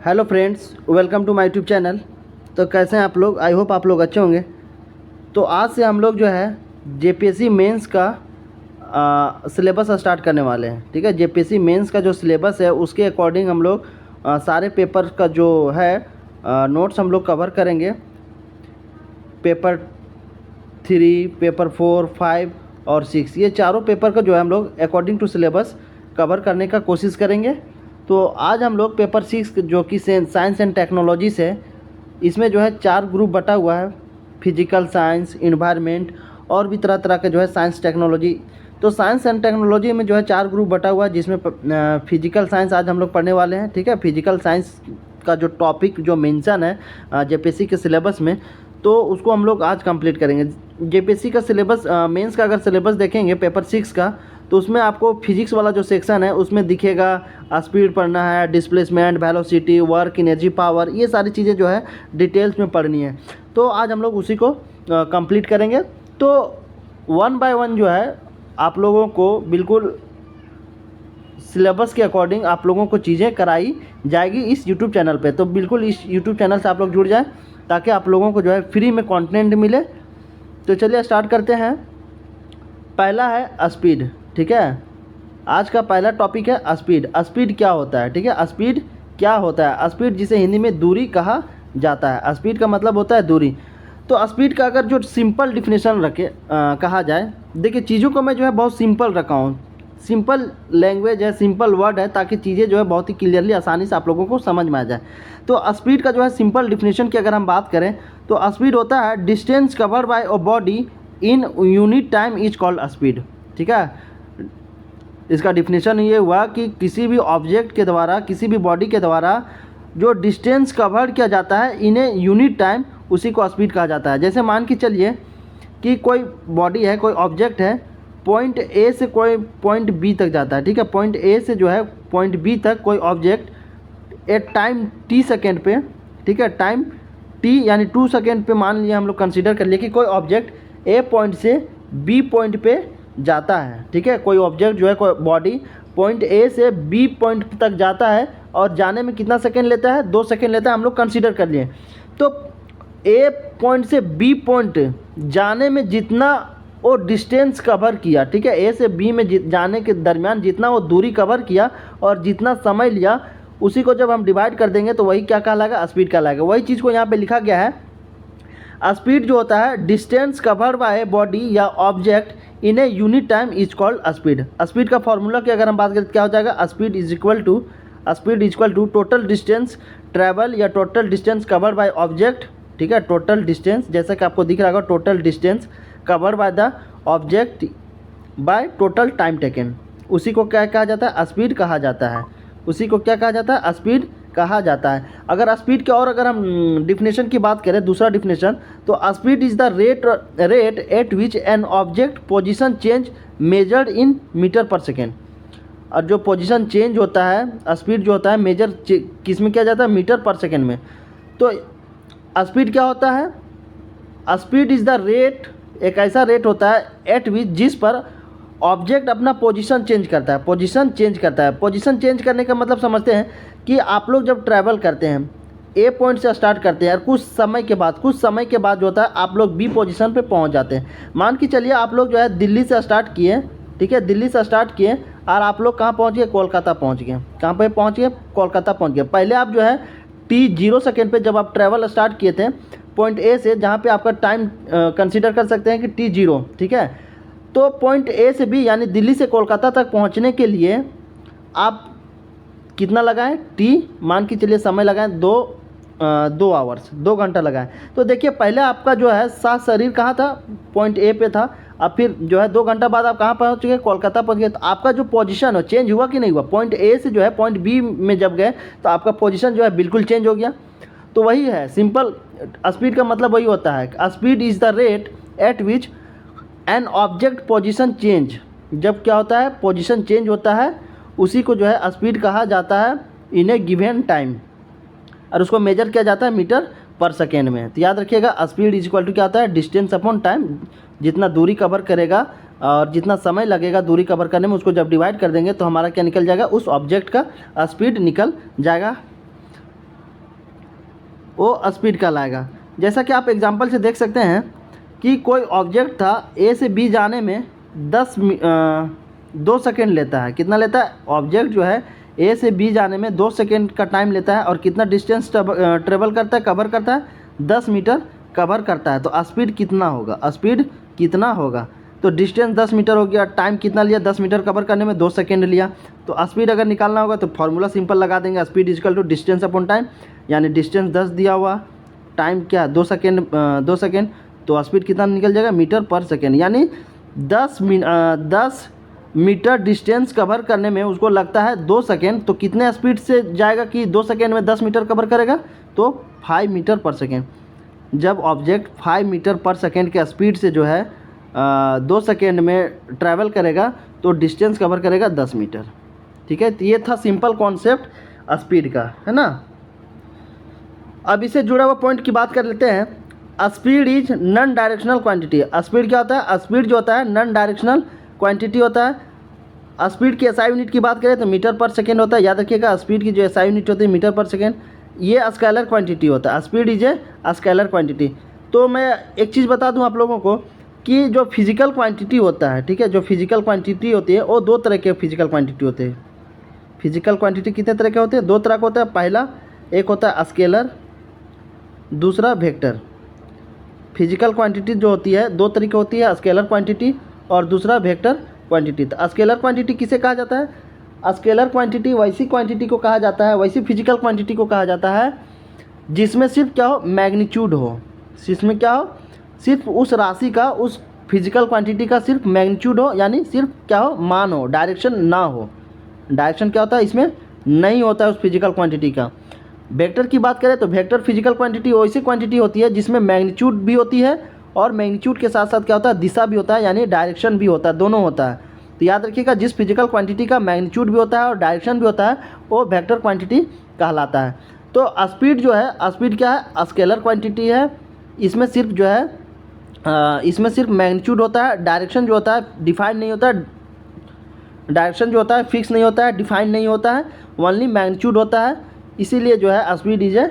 Hello friends, welcome to my YouTube channel. तो कैसे हैं आप लोग? आई होप आप लोग अच्छे होंगे। तो आज से हम लोग जो है जेपीएससी मेंस का सिलेबस स्टार्ट करने वाले हैं। ठीक है, जेपीएससी मेंस का जो सिलेबस है उसके अकॉर्डिंग हम लोग सारे पेपर का जो है नोट्स हम लोग कवर करेंगे। पेपर 3, पेपर 4, 5 और 6, ये चारों पेपर का जो है हम लोग अकॉर्डिंग टू सिलेबस कवर करने का कोशिश करेंगे। तो आज हम लोग पेपर 6 जो कि साइंस एंड टेक्नोलॉजी से, इसमें जो है 4 ग्रुप बटा हुआ है। फिजिकल साइंस, इन्वायरमेंट और भी तरह तरह के जो है साइंस टेक्नोलॉजी। तो साइंस एंड टेक्नोलॉजी में जो है 4 ग्रुप बटा हुआ है, जिसमें फिजिकल साइंस आज हम लोग पढ़ने वाले हैं। ठीक है, फिजिकल साइंस का जो टॉपिक जो मेंशन है जेपीएससी के सिलेबस में, तो उसको हम लोग आज कंप्लीट करेंगे। जेपीएससी का सिलेबस मेंस का अगर सिलेबस देखेंगे पेपर 6 का, तो उसमें आपको फिजिक्स वाला जो सेक्शन है उसमें दिखेगा स्पीड पढ़ना है, displacement, velocity, work, energy, power, ये सारी चीज़ें जो है डिटेल्स में पढ़नी है। तो आज हम लोग उसी को कंप्लीट करेंगे। तो 1 बाय 1 जो है आप लोगों को बिल्कुल सिलेबस के अकॉर्डिंग आप लोगों को चीज़ें कराई जाएगी इस यूट्यूब चैनल पे। तो बिल्कुल इस यूट्यूब चैनल से आप लोग जुड़ जाएं ताकि आप लोगों को जो है फ्री में कंटेंट मिले। तो चलिए स्टार्ट करते हैं। पहला है स्पीड। ठीक है, आज का पहला टॉपिक है स्पीड। स्पीड क्या होता है? ठीक है, स्पीड क्या होता है? स्पीड जिसे हिंदी में दूरी कहा जाता है। स्पीड का मतलब होता है दूरी। तो स्पीड का अगर जो सिंपल डिफिनेशन रखे कहा जाए, देखिए चीज़ों को मैं जो है बहुत सिंपल रखा हूँ। सिंपल लैंग्वेज है, सिंपल वर्ड है, ताकि चीज़ें जो है बहुत ही क्लियरली आसानी से आप लोगों को समझ में आ जाए। तो स्पीड का जो है सिंपल डिफिनेशन की अगर हम बात करें तो स्पीड होता है distance covered bye a body in unit time is called speed. ठीक है, इसका डिफिनेशन ये हुआ कि किसी भी ऑब्जेक्ट के द्वारा, किसी भी बॉडी के द्वारा जो डिस्टेंस कवर किया जाता है इन्हें यूनिट टाइम, उसी को स्पीड कहा जाता है। जैसे मान के चलिए कि कोई बॉडी है, कोई ऑब्जेक्ट है, पॉइंट ए से कोई पॉइंट बी तक जाता है। ठीक है, पॉइंट ए से जो है पॉइंट बी तक कोई object at time T second पे, ठीक है, टाइम टी यानी 2 सेकेंड पे मान लिया हम लोग, कंसीडर कर लिए कि कोई ऑब्जेक्ट ए पॉइंट से बी पॉइंट पे जाता है। ठीक है, कोई ऑब्जेक्ट जो है, कोई बॉडी पॉइंट ए से बी पॉइंट तक जाता है और जाने में कितना सेकेंड लेता है? 2 सेकेंड लेता है, हम लोग कंसीडर कर लिए। तो ए पॉइंट से बी पॉइंट जाने में जितना वो डिस्टेंस कवर किया, ठीक है, ए से बी में जाने के दरमियान जितना वो दूरी कवर किया और जितना समय लिया, उसी को जब हम डिवाइड कर देंगे तो वही क्या कहलाएगा? स्पीड कहलाएगा। वही चीज़ को यहाँ पे लिखा गया है। स्पीड जो होता है डिस्टेंस कवर्ड बाय बॉडी या object in a unit time is called speed. Speed का फॉर्मूला की अगर हम बात करें तो क्या हो जाएगा? Speed is equal to total distance travel या total distance covered by object. ठीक है, टोटल डिस्टेंस, जैसा कि आपको दिख रहा होगा, total distance covered by the object by total time taken, उसी को क्या कहा जाता है? स्पीड कहा जाता है। उसी को क्या कहा जाता है? स्पीड कहा जाता है। अगर स्पीड के और अगर हम डिफिनेशन की बात करें, दूसरा डिफिनेशन, तो speed is the rate at which an object position change measured in meter per second. और जो पोजीशन चेंज होता है, स्पीड जो होता है मेजर किस में किया जाता है? मीटर पर सेकेंड में। तो स्पीड क्या होता है? स्पीड इज़ द रेट, एक ऐसा रेट होता है एट विच, जिस पर ऑब्जेक्ट अपना पोजीशन चेंज करता है। पोजीशन चेंज करता है। पोजीशन चेंज करने का मतलब समझते हैं कि आप लोग जब ट्रैवल करते हैं, ए पॉइंट से स्टार्ट करते हैं और कुछ समय के बाद जो होता है आप लोग बी पोजीशन पे पहुंच जाते हैं। मान के चलिए आप लोग जो है दिल्ली से स्टार्ट किए, ठीक है, दिल्ली से स्टार्ट किए और आप लोग कहाँ पहुँच गए? कोलकाता पहुँच गए। कहाँ पे पहुँच गए? कोलकाता पहुँच गए। पहले आप जो है t0 सेकेंड पे जब आप ट्रैवल स्टार्ट किए थे पॉइंट ए से, जहाँ पे आपका टाइम कंसीडर कर सकते हैं कि t0, ठीक है, तो पॉइंट ए से बी यानी दिल्ली से कोलकाता तक पहुंचने के लिए आप कितना लगाएं? टी मान के चलिए समय लगाएं 2 आवर्स, 2 घंटा लगाएं। तो देखिए पहले आपका जो है सात शरीर कहाँ था? पॉइंट ए पे था। अब फिर जो है 2 घंटा बाद आप कहाँ पहुँच गए? कोलकाता पहुँच गए। तो आपका जो पोजीशन है चेंज हुआ कि नहीं हुआ? पॉइंट ए से जो है पॉइंट बी में जब गए तो आपका पोजीशन जो है बिल्कुल चेंज हो गया। तो वही है सिंपल, स्पीड का मतलब वही होता है। Speed is the rate at which an object position change, जब क्या होता है? पोजीशन चेंज होता है, उसी को जो है स्पीड कहा जाता है इन ए गिवन टाइम, और उसको मेजर किया जाता है मीटर पर सेकेंड में। तो याद रखिएगा स्पीड इज इक्वल टू क्या होता है? Distance upon time. जितना दूरी कवर करेगा और जितना समय लगेगा दूरी कवर करने में, उसको जब डिवाइड कर देंगे तो हमारा क्या निकल जाएगा? उस ऑब्जेक्ट का स्पीड निकल जाएगा। वो स्पीड कहलाएगा। जैसा कि आप एग्जांपल से देख सकते हैं कि कोई ऑब्जेक्ट था, ए से बी जाने में 2 सेकेंड लेता है। कितना लेता है? ऑब्जेक्ट जो है ए से बी जाने में 2 सेकेंड का टाइम लेता है और कितना डिस्टेंस ट्रेवल करता है, कवर करता है? 10 मीटर कवर करता है। तो स्पीड कितना होगा? स्पीड कितना होगा? तो डिस्टेंस 10 मीटर हो गया, टाइम कितना लिया? 10 मीटर कवर करने में 2 सेकेंड लिया। तो स्पीड अगर निकालना होगा तो फार्मूला सिंपल लगा देंगे, speed equal to distance upon time, यानी डिस्टेंस 10 दिया हुआ, टाइम क्या? 2 सेकेंड, 2 सेकेंड, तो स्पीड कितना निकल जाएगा? Metre per second. यानी 10 मीटर डिस्टेंस कवर करने में उसको लगता है 2 सेकेंड। तो कितने स्पीड से जाएगा कि 2 सेकेंड में 10 मीटर कवर करेगा? तो 5 मीटर पर सेकेंड। जब ऑब्जेक्ट 5 मीटर पर सेकेंड के स्पीड से जो है 2 सेकेंड में ट्रैवल करेगा तो डिस्टेंस कवर करेगा 10 मीटर। ठीक है, तो ये था सिंपल कॉन्सेप्ट स्पीड का, है ना। अब इससे जुड़ा हुआ पॉइंट की बात कर लेते हैं। Speed is non directional quantity. Speed क्या होता है? स्पीड जो होता है नॉन डायरेक्शनल क्वांटिटी होता है। स्पीड की एसआई यूनिट की बात करें तो मीटर पर सेकेंड होता है। याद रखिएगा, स्पीड की जो एसआई यूनिट होती है मीटर पर सेकेंड। ये स्केलर क्वांटिटी होता है। Speed is a scalar quantity. तो मैं एक चीज़ बता दूं आप लोगों को कि जो फिजिकल क्वांटिटी होता है, ठीक है, जो फिजिकल क्वांटिटी होती है वो 2 तरह के फिजिकल क्वांटिटी होते हैं। फिजिकल क्वांटिटी कितने तरह के होते हैं? 2 तरह का होता है। पहला एक होता है स्केलर, दूसरा वेक्टर। फिजिकल क्वांटिटी जो होती है 2 तरीके होती है, स्केलर क्वांटिटी और दूसरा वेक्टर क्वांटिटी। तो स्केलर क्वांटिटी किसे कहा जाता है? स्केलर क्वांटिटी वैसी क्वांटिटी को कहा जाता है, वैसी फिजिकल क्वांटिटी को कहा जाता है जिसमें सिर्फ क्या हो? मैग्नीट्यूड हो। जिसमें क्या हो? सिर्फ उस राशि का, उस फिजिकल क्वांटिटी का सिर्फ मैग्नीट्यूड हो, यानी सिर्फ क्या हो? मान हो, डायरेक्शन ना हो। डायरेक्शन क्या होता है? इसमें नहीं होता है उस फिजिकल क्वांटिटी का। वेक्टर की बात करें तो वेक्टर फिजिकल क्वांटिटी वैसी क्वांटिटी होती है जिसमें मैग्नीट्यूड भी होती है और मैग्नीट्यूड के साथ साथ क्या होता है? दिशा भी होता है, यानी डायरेक्शन भी होता है, दोनों होता है। तो याद रखिएगा, जिस फिजिकल क्वांटिटी का मैग्नीट्यूड भी होता है और डायरेक्शन भी होता है वो वेक्टर क्वांटिटी कहलाता है। तो स्पीड जो है, स्पीड क्या है? स्केलर क्वांटिटी है। इसमें सिर्फ जो है इसमें सिर्फ मैग्नीट्यूड होता है, डायरेक्शन जो होता है डिफाइन नहीं होता है। डायरेक्शन जो होता है फिक्स नहीं होता है, डिफाइन नहीं होता है, ओनली मैग्नीट्यूड होता है। इसीलिए जो है speed is a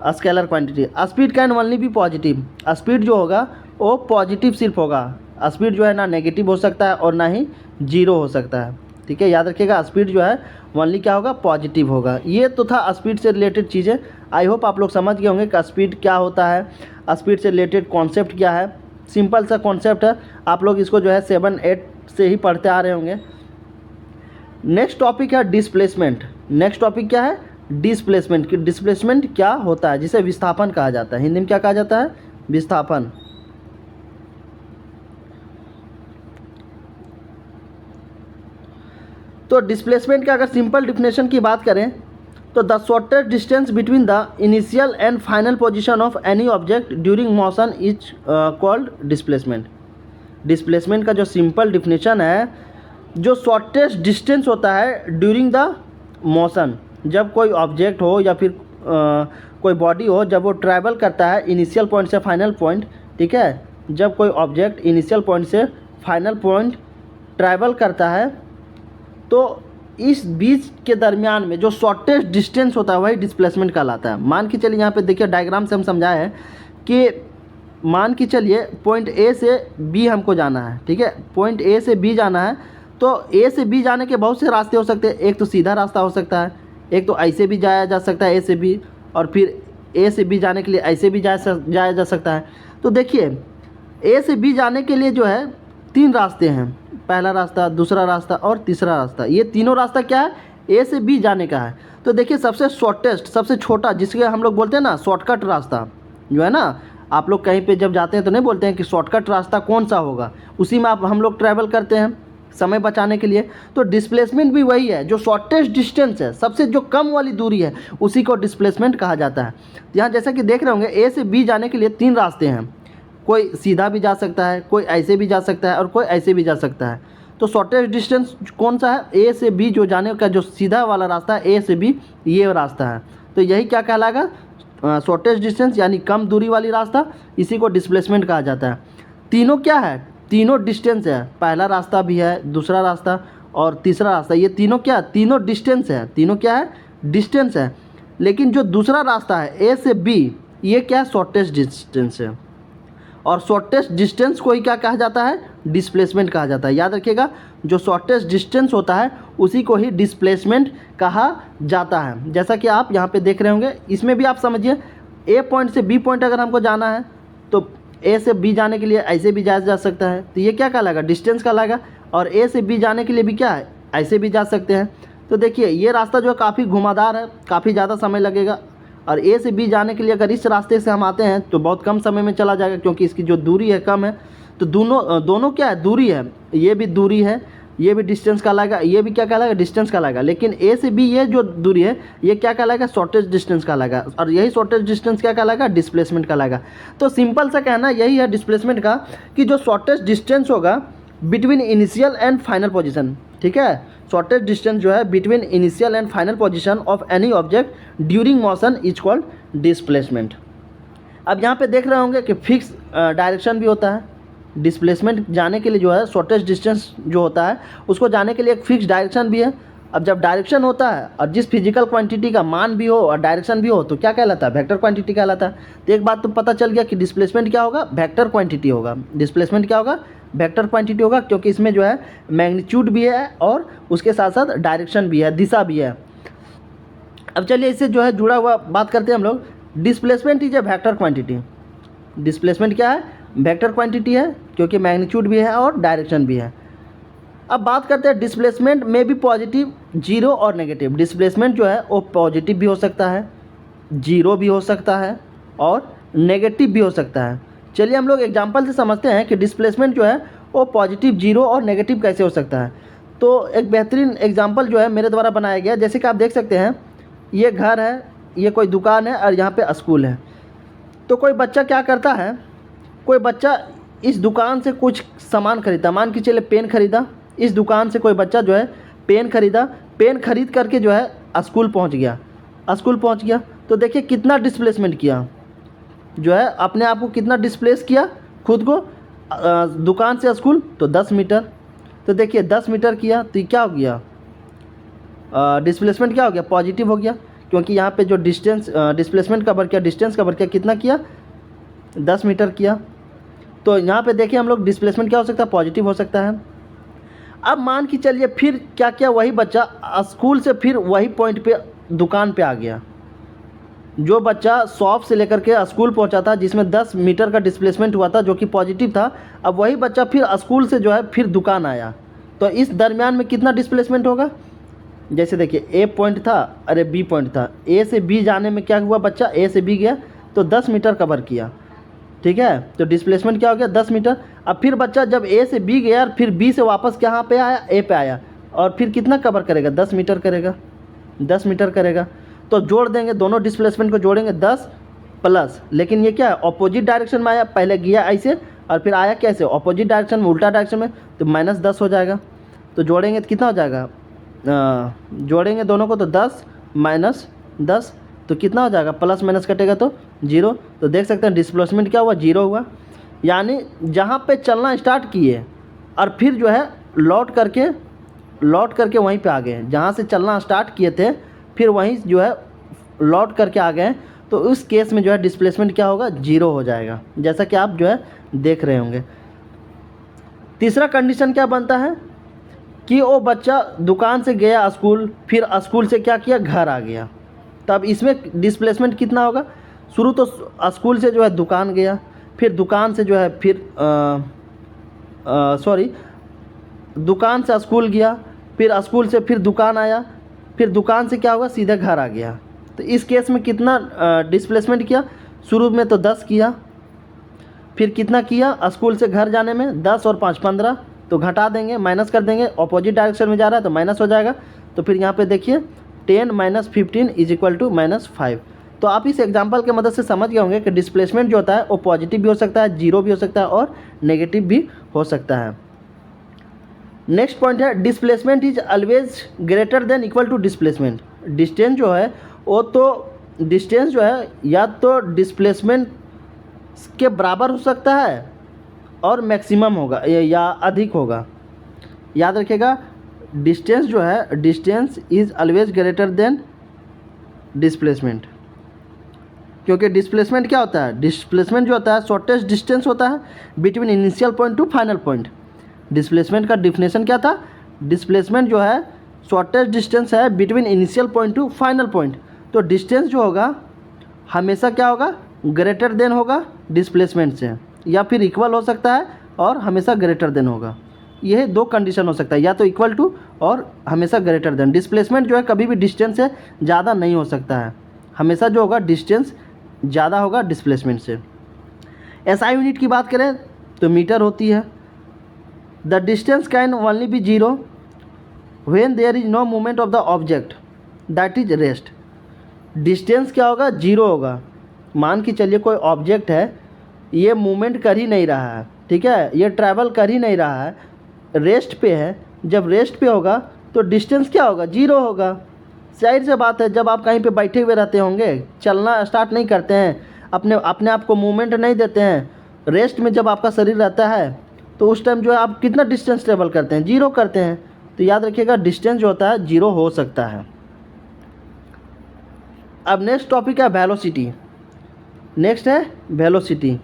scalar quantity. Speed can only be positive. Speed जो होगा वो पॉजिटिव सिर्फ होगा। स्पीड जो है ना नेगेटिव हो सकता है और ना ही जीरो हो सकता है। ठीक है, याद रखिएगा, स्पीड जो है ओनली क्या होगा? पॉजिटिव होगा। ये तो था स्पीड से रिलेटेड चीज़ें। आई होप आप लोग समझ गए होंगे कि स्पीड क्या होता है, स्पीड से रिलेटेड कॉन्सेप्ट क्या है। सिंपल सा कॉन्सेप्ट है, आप लोग इसको जो है 7-8 से ही पढ़ते आ रहे होंगे। नेक्स्ट टॉपिक है डिस्प्लेसमेंट। नेक्स्ट टॉपिक क्या है? डिस्प्लेसमेंट। कि डिस्प्लेसमेंट क्या होता है, जिसे विस्थापन कहा जाता है। हिंदी में क्या कहा जाता है? विस्थापन। तो डिस्प्लेसमेंट का अगर सिंपल डिफिनेशन की बात करें तो the shortest distance between the initial and final position of any object during motion is called displacement. Displacement का जो सिंपल डिफिनेशन है, जो शॉर्टेस्ट डिस्टेंस होता है ड्यूरिंग द मोशन, जब कोई ऑब्जेक्ट हो या फिर कोई बॉडी हो, जब वो ट्रैवल करता है इनिशियल पॉइंट से फाइनल पॉइंट, ठीक है, जब कोई ऑब्जेक्ट इनिशियल पॉइंट से फाइनल पॉइंट ट्रैवल करता है तो इस बीच के दरमियान में जो शॉर्टेस्ट डिस्टेंस होता है वही डिस्प्लेसमेंट कहलाता है। मान के चलिए, यहाँ पे देखिए डायग्राम से हम समझाए हैं कि मान के चलिए पॉइंट ए से बी हमको जाना है। ठीक है, पॉइंट ए से बी जाना है तो ए से बी जाने के बहुत से रास्ते हो सकते हैं। एक तो सीधा रास्ता हो सकता है, एक तो ऐसे भी जाया जा सकता है ए से बी, और फिर ए से बी जाने के लिए ऐसे भी जाया जा सकता है। तो देखिए, ए से बी जाने के लिए जो है 3 रास्ते हैं, पहला रास्ता, दूसरा रास्ता और तीसरा रास्ता। ये तीनों रास्ता क्या है? ए से बी जाने का है। तो देखिए, सबसे शॉर्टेस्ट, सबसे छोटा, जिसके हम लोग बोलते हैं ना शॉर्टकट रास्ता, जो है ना, आप लोग कहीं पे जब जाते हैं तो नहीं बोलते हैं कि शॉर्टकट रास्ता कौन सा होगा, उसी में हम लोग ट्रैवल करते हैं समय बचाने के लिए। तो डिस्प्लेसमेंट भी वही है, जो शॉर्टेस्ट डिस्टेंस है, सबसे जो कम वाली दूरी है, उसी को डिस्प्लेसमेंट कहा जाता है। यहाँ जैसा कि देख रहे होंगे, ए से बी जाने के लिए 3 रास्ते हैं। कोई सीधा भी जा सकता है, कोई ऐसे भी जा सकता है और कोई ऐसे भी जा सकता है। तो शॉर्टेस्ट डिस्टेंस कौन सा है? ए से बी जो जाने का जो सीधा वाला रास्ता है, ए से बी ये रास्ता है। तो यही क्या कहलाएगा? शॉर्टेस्ट डिस्टेंस, यानी कम दूरी वाली रास्ता, इसी को डिस्प्लेसमेंट कहा जाता है। तीनों क्या है? तीनों डिस्टेंस है। पहला रास्ता भी है, दूसरा रास्ता और तीसरा रास्ता, ये तीनों क्या? तीनों डिस्टेंस है। तीनों क्या है? डिस्टेंस है। लेकिन जो दूसरा रास्ता है ए से बी, ये क्या है, शॉर्टेस्ट डिस्टेंस है। और शॉर्टेस्ट डिस्टेंस को ही क्या कहा जाता है, डिस्प्लेसमेंट कहा जाता है। याद रखिएगा, जो शॉर्टेस्ट डिस्टेंस होता है उसी को ही डिस्प्लेसमेंट कहा जाता है। जैसा कि आप यहाँ पे देख रहे होंगे, इसमें भी आप समझिए, ए पॉइंट से बी पॉइंट अगर हमको जाना है तो ए से बी जाने के लिए ऐसे भी जाया जा सकता है, तो ये क्या कहलाएगा, डिस्टेंस कहलाएगा। और ए से बी जाने के लिए भी क्या है, ऐसे भी जा सकते हैं। तो देखिए ये रास्ता जो है काफ़ी घुमावदार है, काफ़ी ज़्यादा समय लगेगा। और ए से बी जाने के लिए अगर इस रास्ते से हम आते हैं तो बहुत कम समय में चला जाएगा, क्योंकि इसकी जो दूरी है कम है। तो दोनों क्या है, दूरी है, ये भी दूरी है, ये भी डिस्टेंस कहलाएगा, ये भी क्या कहलाएगा, डिस्टेंस कहलाएगा। लेकिन ए से बी ये जो दूरी है ये क्या कहलाएगा, शॉर्टेस्ट डिस्टेंस कहलाएगा। और यही शॉर्टेस्ट डिस्टेंस क्या कहलाएगा, डिस्प्लेसमेंट कहलाएगा। तो सिंपल सा कहना यही है डिस्प्लेसमेंट का, कि जो शॉर्टेस्ट डिस्टेंस होगा between initial and final position, ठीक है, शॉर्टेस्ट डिस्टेंस जो है between initial and final position of any object during motion is called displacement. अब यहाँ पे देख रहे होंगे कि फिक्स डायरेक्शन भी होता है। डिस्प्लेसमेंट जाने के लिए जो है शॉर्टेस्ट डिस्टेंस जो होता है उसको जाने के लिए एक फिक्स डायरेक्शन भी है। अब जब डायरेक्शन होता है और जिस फिजिकल क्वांटिटी का मान भी हो और डायरेक्शन भी हो तो क्या कहलाता है, वेक्टर क्वांटिटी कहलाता है। तो एक बात तो पता चल गया कि डिस्प्लेसमेंट क्या होगा, वेक्टर क्वांटिटी होगा। डिस्प्लेसमेंट क्या होगा, वेक्टर क्वांटिटी होगा, क्योंकि इसमें जो है मैग्नीट्यूड भी है और उसके साथ साथ डायरेक्शन भी है, दिशा भी है। अब चलिए इससे जो है जुड़ा हुआ बात करते हैं हम लोग। Displacement is a vector quantity. Displacement क्या है, वेक्टर क्वांटिटी है, क्योंकि मैग्नीट्यूड भी है और डायरेक्शन भी है। अब बात करते हैं डिस्प्लेसमेंट में भी पॉजिटिव, जीरो और नेगेटिव। डिस्प्लेसमेंट जो है वो पॉजिटिव भी हो सकता है, जीरो भी हो सकता है और नेगेटिव भी हो सकता है। चलिए हम लोग एग्जांपल से समझते हैं कि डिस्प्लेसमेंट जो है वो पॉजिटिव, जीरो और नेगेटिव कैसे हो सकता है। तो एक बेहतरीन एग्जांपल जो है मेरे द्वारा बनाया गया, जैसे कि आप देख सकते हैं, ये घर है, ये कोई दुकान है और यहाँ पे स्कूल है। तो कोई बच्चा क्या करता है, कोई बच्चा इस दुकान से कुछ सामान खरीदा, मान के चले पेन खरीदा, इस दुकान से कोई बच्चा जो है पेन खरीदा, पेन खरीद करके जो है स्कूल पहुंच गया। तो देखिए कितना डिस्प्लेसमेंट किया, जो है अपने आप को कितना डिस्प्लेस किया, खुद को दुकान से स्कूल, तो 10 मीटर। तो देखिए 10 मीटर किया तो क्या हो गया, डिस्प्लेसमेंट क्या हो गया, पॉजिटिव हो गया, क्योंकि यहाँ पे जो डिस्टेंस डिस्प्लेसमेंट कवर किया, डिस्टेंस कवर किया, कितना किया, 10 मीटर किया। तो यहाँ पे देखिए हम लोग डिस्प्लेसमेंट क्या हो सकता है, पॉजिटिव हो सकता है। अब मान के चलिए फिर क्या किया, वही बच्चा स्कूल से फिर वही पॉइंट पे दुकान पे आ गया। जो बच्चा शॉप से लेकर के स्कूल पहुंचा था, जिसमें 10 मीटर का डिस्प्लेसमेंट हुआ था, जो कि पॉजिटिव था, अब वही बच्चा फिर स्कूल से जो है फिर दुकान आया। तो इस दरमियान में कितना डिस्प्लेसमेंट होगा, जैसे देखिए ए पॉइंट था, अरे बी पॉइंट था, ए से बी जाने में क्या हुआ, बच्चा ए से बी गया तो 10 मीटर कवर किया, ठीक है। तो डिस्प्लेसमेंट क्या हो गया, 10 मीटर। अब फिर बच्चा जब ए से बी गया, फिर बी से वापस कहाँ पे आया, ए पे आया, और फिर कितना कवर करेगा, 10 मीटर करेगा, 10 मीटर करेगा। तो जोड़ देंगे, दोनों डिस्प्लेसमेंट को जोड़ेंगे, 10 प्लस, लेकिन ये क्या है, अपोजिट डायरेक्शन में आया, पहले गया ऐसे और फिर आया कैसे, अपोजिट डायरेक्शन में, उल्टा डायरेक्शन में, तो -10 हो जाएगा। तो जोड़ेंगे तो कितना हो जाएगा, जोड़ेंगे दोनों को तो 10 - 10 तो कितना हो जाएगा, प्लस माइनस कटेगा तो 0। तो देख सकते हैं डिस्प्लेसमेंट क्या हुआ, 0 हुआ। यानी जहाँ पे चलना स्टार्ट किए और फिर जो है लौट करके वहीं पे आ गए, जहाँ से चलना स्टार्ट किए थे फिर वहीं जो है लौट करके आ गए, तो उस केस में जो है डिस्प्लेसमेंट क्या होगा, 0 हो जाएगा, जैसा कि आप जो है देख रहे होंगे। तीसरा कंडीशन क्या बनता है कि वो बच्चा दुकान से गया स्कूल, फिर स्कूल से क्या किया, घर आ गया। तब इसमें डिस्प्लेसमेंट कितना होगा, शुरू तो स्कूल से जो है दुकान गया, फिर दुकान से जो है फिर दुकान से स्कूल गया, फिर स्कूल से फिर दुकान आया, फिर दुकान से क्या हुआ, सीधे घर आ गया। तो इस केस में कितना डिस्प्लेसमेंट किया, शुरू में तो 10 किया, फिर कितना किया स्कूल से घर जाने में, 10 और 5 15, तो घटा देंगे, माइनस कर देंगे, अपोजिट डायरेक्शन में जा रहा है तो माइनस हो जाएगा। तो फिर यहाँ पे देखिए 10 - 15 = -5। तो आप इस एग्जांपल के मदद से समझ गए होंगे कि डिस्प्लेसमेंट जो होता है वो पॉजिटिव भी हो सकता है, जीरो भी हो सकता है और नेगेटिव भी हो सकता है। नेक्स्ट पॉइंट है displacement is always greater than equal to displacement. Distance जो है वो तो डिस्टेंस जो है या तो डिस्प्लेसमेंट के बराबर हो सकता है और मैक्सिमम होगा या अधिक होगा। याद रखिएगा डिस्टेंस जो है, distance is always greater then displacement, क्योंकि डिस्प्लेसमेंट क्या होता है, डिस्प्लेसमेंट जो होता है शॉर्टेस्ट डिस्टेंस होता है between initial point two final point. Displacement का डिफिनेशन क्या था, डिस्प्लेसमेंट जो है शॉर्टेस्ट डिस्टेंस है between initial point two final point. तो डिस्टेंस जो होगा हमेशा क्या होगा, ग्रेटर देन होगा डिस्प्लेसमेंट से, या फिर इक्वल हो सकता है और हमेशा ग्रेटर देन होगा। यह दो कंडीशन हो सकता है, या तो इक्वल टू और हमेशा ग्रेटर देन। डिस्प्लेसमेंट जो है कभी भी डिस्टेंस से ज़्यादा नहीं हो सकता है, हमेशा जो होगा डिस्टेंस ज़्यादा होगा डिस्प्लेसमेंट से। एसआई यूनिट की बात करें तो मीटर होती है। The distance can only be zero when there is no movement of the object that is rest. Distance क्या होगा, जीरो होगा। मान के चलिए कोई ऑब्जेक्ट है, ये मूवमेंट कर ही नहीं रहा है, ठीक है, ये ट्रैवल कर ही नहीं रहा है, रेस्ट पे है। जब रेस्ट पे होगा तो डिस्टेंस क्या होगा, जीरो होगा। जाहिर सी बात है, जब आप कहीं पे बैठे हुए रहते होंगे, चलना स्टार्ट नहीं करते हैं, अपने आप को मूवमेंट नहीं देते हैं, रेस्ट में जब आपका शरीर रहता है तो उस टाइम जो है आप कितना डिस्टेंस ट्रेवल करते हैं, जीरो करते हैं। तो याद रखिएगा डिस्टेंस जो होता है जीरो हो सकता है। अब नेक्स्ट टॉपिक है वेलोसिटी। नेक्स्ट है वेलोसिटी।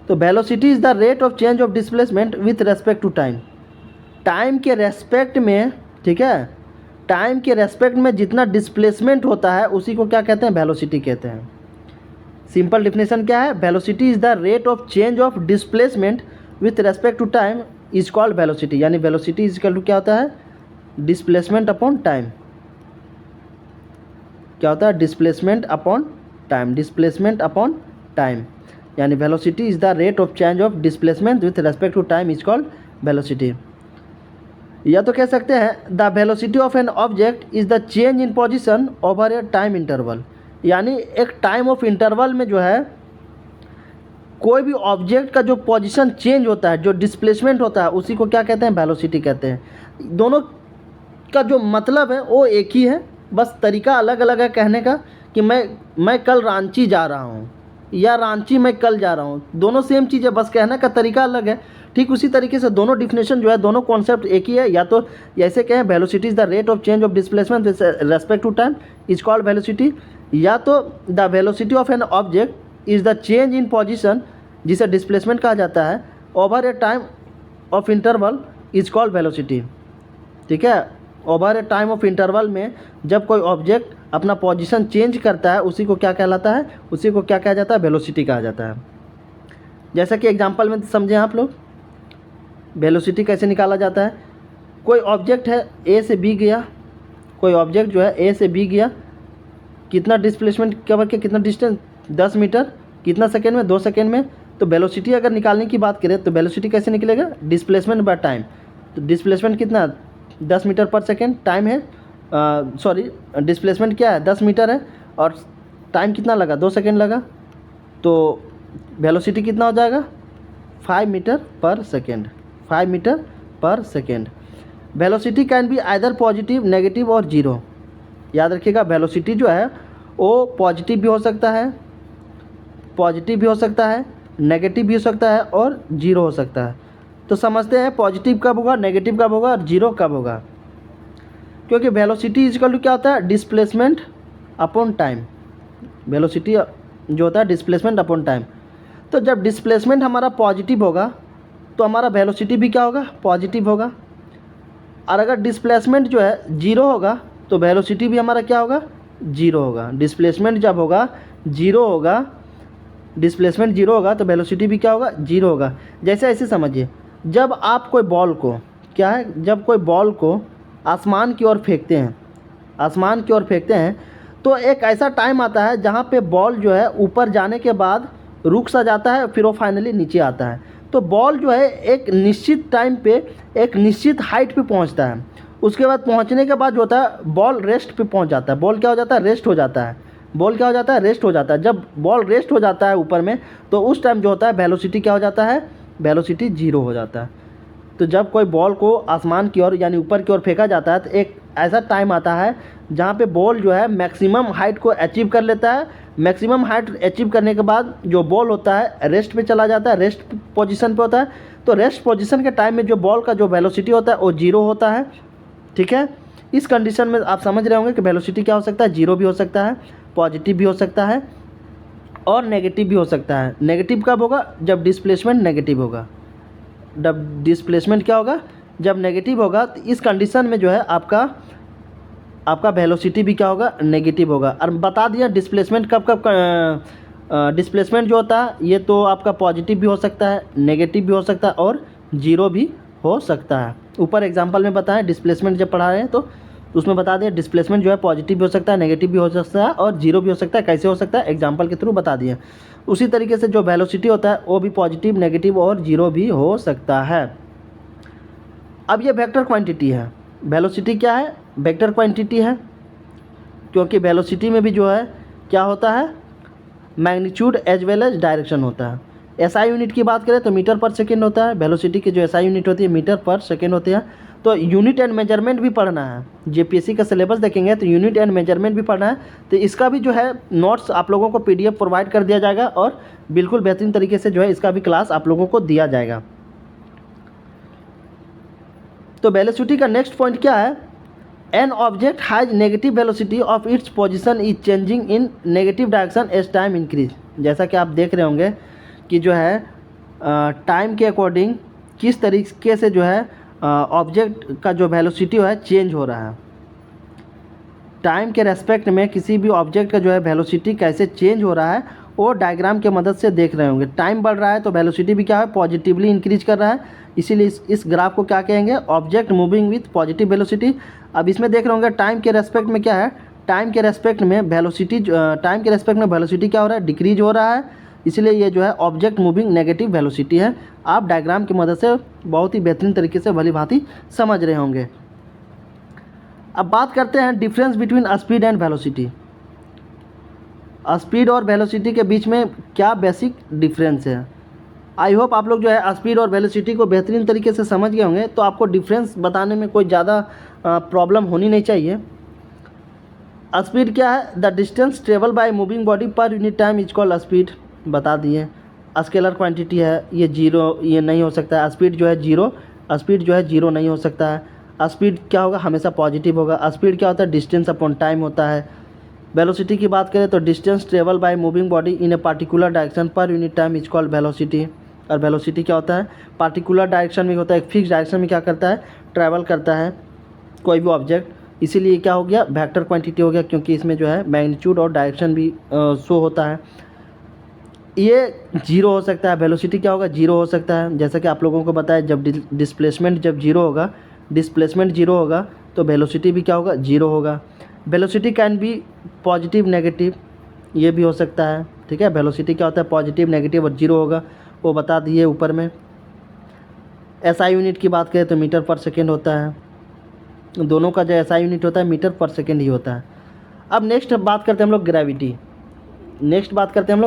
तो velocity is the rate of change of displacement with respect to time. Time के रेस्पेक्ट में, ठीक है, टाइम के रेस्पेक्ट में जितना डिस्प्लेसमेंट होता है उसी को क्या कहते हैं, वेलोसिटी कहते हैं। सिंपल डिफिनेशन क्या है, velocity is the rate of change of displacement with respect to time is called velocity. यानी वेलोसिटी इज इक्वल टू क्या होता है, डिस्प्लेसमेंट अपॉन टाइम। क्या होता है, displacement upon time, displacement upon time. यानी velocity is the rate of change of displacement with respect to time is called velocity. या तो कह सकते हैं the velocity of an object is the change in position over a time interval. यानी एक time of interval में जो है कोई भी ऑब्जेक्ट का जो पोजीशन चेंज होता है, जो डिस्प्लेसमेंट होता है, उसी को क्या कहते हैं, वेलोसिटी कहते हैं। दोनों का जो मतलब है वो एक ही है, बस तरीका अलग अलग है कहने का कि मैं कल रांची जा रहा हूँ या रांची मैं कल जा रहा हूँ, दोनों सेम चीज़ है, बस कहने का तरीका अलग है। ठीक उसी तरीके से दोनों डिफिनेशन जो है, दोनों कॉन्सेप्ट एक ही है। या तो ऐसे कहें velocity is the rate of change of displacement with respect to time is called velocity, या तो the velocity of an object is the change in position, जिसे डिस्प्लेसमेंट कहा जाता है, over a time of interval is called velocity. ठीक है, over a time of interval में जब कोई ऑब्जेक्ट अपना पोजीशन चेंज करता है उसी को क्या कहलाता है, उसी को क्या कहा जाता है, वेलोसिटी कहा जाता है। जैसा कि एग्जांपल में समझें आप लोग, वेलोसिटी कैसे निकाला जाता है। कोई ऑब्जेक्ट है ए से बी गया, कोई ऑब्जेक्ट जो है ए से बी गया, कितना डिस्प्लेसमेंट कवर किया, कितना डिस्टेंस, 10 मीटर, कितना सेकेंड में, 2 सेकेंड में। तो वेलोसिटी अगर निकालने की बात करें तो वेलोसिटी कैसे निकलेगा, डिस्प्लेसमेंट बाय टाइम। तो डिस्प्लेसमेंट कितना, 10 मीटर पर सेकेंड, टाइम है डिस्प्लेसमेंट क्या है, 10 मीटर है, और टाइम कितना लगा, 2 सेकेंड लगा। तो वेलोसिटी कितना हो जाएगा, 5 metre per second, 5 metre per second. Velocity can be either positive, negative और जीरो। याद रखिएगा वेलोसिटी जो है वो पॉजिटिव भी हो सकता है, पॉजिटिव भी हो सकता है, नेगेटिव भी हो सकता है और जीरो हो सकता है। तो समझते हैं पॉजिटिव कब होगा, नेगेटिव कब होगा और जीरो कब होगा। क्योंकि वेलोसिटी इज इक्वल टू क्या होता है, डिस्प्लेसमेंट अपॉन टाइम। वेलोसिटी जो होता है डिस्प्लेसमेंट अपॉन टाइम। तो जब डिस्प्लेसमेंट हमारा पॉजिटिव होगा तो हमारा वेलोसिटी भी क्या होगा, पॉजिटिव होगा। और अगर डिस्प्लेसमेंट जो है जीरो होगा तो वेलोसिटी भी हमारा क्या होगा, जीरो होगा। डिस्प्लेसमेंट जब होगा जीरो होगा, डिस्प्लेसमेंट जीरो होगा तो वेलोसिटी भी क्या होगा, जीरो होगा। जैसे ऐसे समझिए, जब आप कोई बॉल को, क्या है, जब कोई बॉल को आसमान की ओर फेंकते हैं, आसमान की ओर फेंकते हैं, तो एक ऐसा टाइम आता है जहाँ पे बॉल जो है ऊपर जाने के बाद रुक सा जाता है, फिर वो फाइनली नीचे आता है। तो बॉल जो है एक निश्चित टाइम पे एक निश्चित हाइट पे पहुँचता है। उसके बाद पहुँचने के बाद जो होता है बॉल रेस्ट पे पहुँच जाता है। बॉल क्या हो जाता है, रेस्ट हो जाता है। बॉल क्या हो जाता है, रेस्ट हो जाता है। जब बॉल रेस्ट हो जाता है ऊपर में तो उस टाइम जो होता है वेलोसिटी क्या हो जाता है, वेलोसिटी जीरो हो जाता है। तो जब कोई बॉल को आसमान की ओर यानी ऊपर की ओर फेंका जाता है तो एक ऐसा टाइम आता है जहाँ पे बॉल जो है मैक्सिमम हाइट को अचीव कर लेता है। मैक्सिमम हाइट अचीव करने के बाद जो बॉल होता है रेस्ट पे चला जाता है, रेस्ट पोजीशन पे होता है। तो रेस्ट पोजीशन के टाइम में जो बॉल का जो वेलोसिटी होता है वो जीरो होता है। ठीक है, इस कंडीशन में आप समझ रहे होंगे कि वेलोसिटी क्या हो सकता है, जीरो भी हो सकता है पॉजिटिव भी हो सकता है और नेगेटिव भी हो सकता है। नेगेटिव कब होगा? जब डिस्प्लेसमेंट नेगेटिव होगा। जब डिस्प्लेसमेंट क्या होगा? जब नेगेटिव होगा। तो इस कंडीशन में जो है आपका वेलोसिटी भी क्या होगा? नेगेटिव होगा। और बता दिया डिस्प्लेसमेंट कब डिस्प्लेसमेंट जो होता है ये तो आपका पॉजिटिव भी हो सकता है, नेगेटिव भी हो सकता है और जीरो भी हो सकता है। ऊपर एग्जांपल में बताएं डिस्प्लेसमेंट जब पढ़ा रहे हैं तो उसमें बता दिया डिस्प्लेसमेंट जो है पॉजिटिव भी हो सकता है, नेगेटिव भी हो सकता है और जीरो भी हो सकता है। कैसे हो सकता है? एग्जांपल के थ्रू बता दिए। उसी तरीके से जो वेलोसिटी होता है वो भी पॉजिटिव, नेगेटिव और जीरो भी हो सकता है। अब ये वेक्टर क्वांटिटी है। वेलोसिटी क्या है? वेक्टर क्वांटिटी है, क्योंकि वेलोसिटी में भी जो है क्या होता है? Magnitude as well as direction होता है। एसआई यूनिट की बात करें तो मीटर पर सेकेंड होता है। वेलोसिटी की जो एसआई यूनिट होती है मीटर पर सेकेंड होती है। तो यूनिट एंड मेजरमेंट भी पढ़ना है। जेपीएससी का सिलेबस देखेंगे तो यूनिट एंड मेजरमेंट भी पढ़ना है। तो इसका भी जो है नोट्स आप लोगों को पीडीएफ प्रोवाइड कर दिया जाएगा और बिल्कुल बेहतरीन तरीके से जो है इसका भी क्लास आप लोगों को दिया जाएगा। तो वेलोसिटी का नेक्स्ट पॉइंट क्या है? An object has negative velocity of its position is changing in negative direction as time increase. जैसा कि आप देख रहे होंगे कि जो है टाइम के अकॉर्डिंग किस तरीके से जो है ऑब्जेक्ट का जो वेलोसिटी है चेंज हो रहा है। टाइम के रेस्पेक्ट में किसी भी ऑब्जेक्ट का जो है वेलोसिटी कैसे चेंज हो रहा है वो डायग्राम के मदद से देख रहे होंगे। टाइम बढ़ रहा है तो वेलोसिटी भी क्या है? पॉजिटिवली इंक्रीज कर रहा है। इसीलिए इस ग्राफ को क्या कहेंगे? Object moving with positive velocity. अब इसमें देख रहे होंगे टाइम के रेस्पेक्ट में क्या है? टाइम के रेस्पेक्ट में वेलोसिटी क्या हो रहा है? डिक्रीज हो रहा है। इसलिए ये जो है ऑब्जेक्ट मूविंग नेगेटिव वेलोसिटी है। आप डायग्राम की मदद से बहुत ही बेहतरीन तरीके से भली भांति समझ रहे होंगे। अब बात करते हैं difference between speed and velocity. Speed और वेलोसिटी के बीच में क्या बेसिक डिफरेंस है? आई होप आप लोग जो है स्पीड और वेलोसिटी को बेहतरीन तरीके से समझ गए होंगे। तो आपको डिफरेंस बताने में कोई ज़्यादा प्रॉब्लम होनी नहीं चाहिए। स्पीड क्या है? The distance travel by moving body per unit time is called speed. बता दिए। स्केलर क्वांटिटी है, ये जीरो ये नहीं हो सकता है। स्पीड जो है जीरो नहीं हो सकता है। स्पीड क्या होगा? हमेशा पॉजिटिव होगा। स्पीड क्या होता है? डिस्टेंस अपॉन टाइम होता है। वेलोसिटी की बात करें तो distance travel by moving body in a particular direction per unit time is called velocity. और वेलोसिटी क्या होता है? पार्टिकुलर डायरेक्शन में होता है, एक फिक्स डायरेक्शन में क्या करता है? ट्रैवल करता है कोई भी ऑब्जेक्ट। इसीलिए क्या हो गया? वेक्टर क्वांटिटी हो गया, क्योंकि इसमें जो है मैग्नीट्यूड और डायरेक्शन भी शो होता है। ये जीरो हो सकता है। वेलोसिटी क्या होगा? जीरो हो सकता है। जैसा कि आप लोगों को बताया जब डिस्प्लेसमेंट जीरो होगा तो वेलोसिटी भी क्या होगा? जीरो होगा। Velocity can be positive negative, ये भी हो सकता है। ठीक है, वेलोसिटी क्या होता है? पॉजिटिव नेगेटिव और जीरो होगा, वो बता दिए ऊपर में। एसआई यूनिट की बात करें तो मीटर पर सेकेंड होता है। दोनों का जो एसआई यूनिट होता है मीटर पर सेकेंड ही होता है। अब नेक्स्ट बात करते हैं हम लोग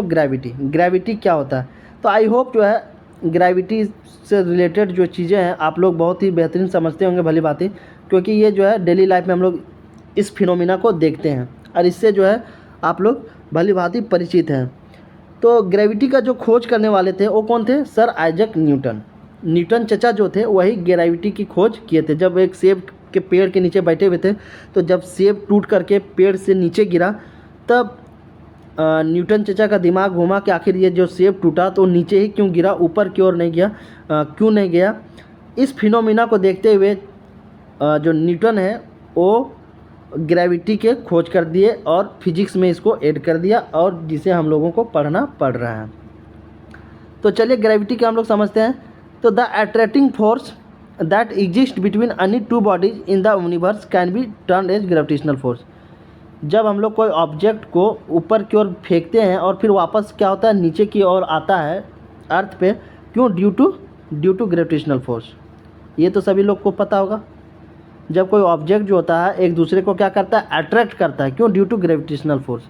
ग्रेविटी। ग्रेविटी क्या होता है? तो आई होप जो है ग्रेविटी से रिलेटेड जो चीज़ें हैं आप लोग बहुत ही बेहतरीन समझते होंगे भली बात ही, क्योंकि ये जो है डेली लाइफ में हम लोग इस फिनोमिना को देखते हैं और इससे जो है आप लोग भली भांति परिचित हैं। तो ग्रेविटी का जो खोज करने वाले थे वो कौन थे? सर आइजैक न्यूटन चचा जो थे वही ग्रेविटी की खोज किए थे। जब एक सेब के पेड़ के नीचे बैठे हुए थे तो जब सेब टूट करके पेड़ से नीचे गिरा तब न्यूटन चचा का दिमाग घूमा कि आखिर ये जो सेब टूटा तो नीचे ही क्यों गिरा, ऊपर की ओर नहीं गया, क्यों नहीं गया। इस फिनोमिना को देखते हुए जो न्यूटन है वो ग्रेविटी के खोज कर दिए और फिजिक्स में इसको ऐड कर दिया और जिसे हम लोगों को पढ़ना पड़ रहा है। तो चलिए ग्रेविटी का हम लोग समझते हैं। तो the attracting force that exist between any two bodies in the universe can be turn as gravitational force. जब हम लोग कोई ऑब्जेक्ट को ऊपर की ओर फेंकते हैं और फिर वापस क्या होता है? नीचे की ओर आता है अर्थ पे, क्यों? Due to gravitational force. ये तो सभी लोग को पता होगा। जब कोई ऑब्जेक्ट जो होता है एक दूसरे को क्या करता है? अट्रैक्ट करता है, क्यों? Due to gravitational force.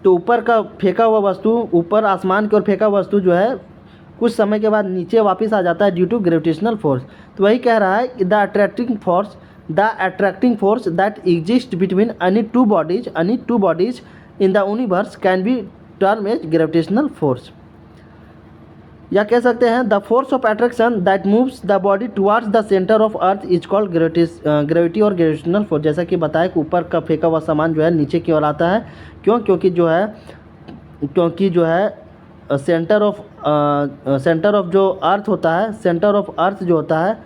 तो ऊपर का फेंका हुआ वस्तु, ऊपर आसमान की ओर फेंका हुआ वस्तु जो है कुछ समय के बाद नीचे वापस आ जाता है ड्यू टू ग्रेविटेशनल फोर्स। तो वही कह रहा है कि the attracting force that exist between any two bodies in the universe can be term as gravitational force. या कह सकते हैं the force of attraction that moves the body towards the centre of earth is called gravity और gravitational force. जैसा कि बताया कि ऊपर का फेंका हुआ सामान जो है नीचे की ओर आता है, क्यों? क्योंकि जो है सेंटर ऑफ जो अर्थ होता है, सेंटर ऑफ अर्थ जो होता है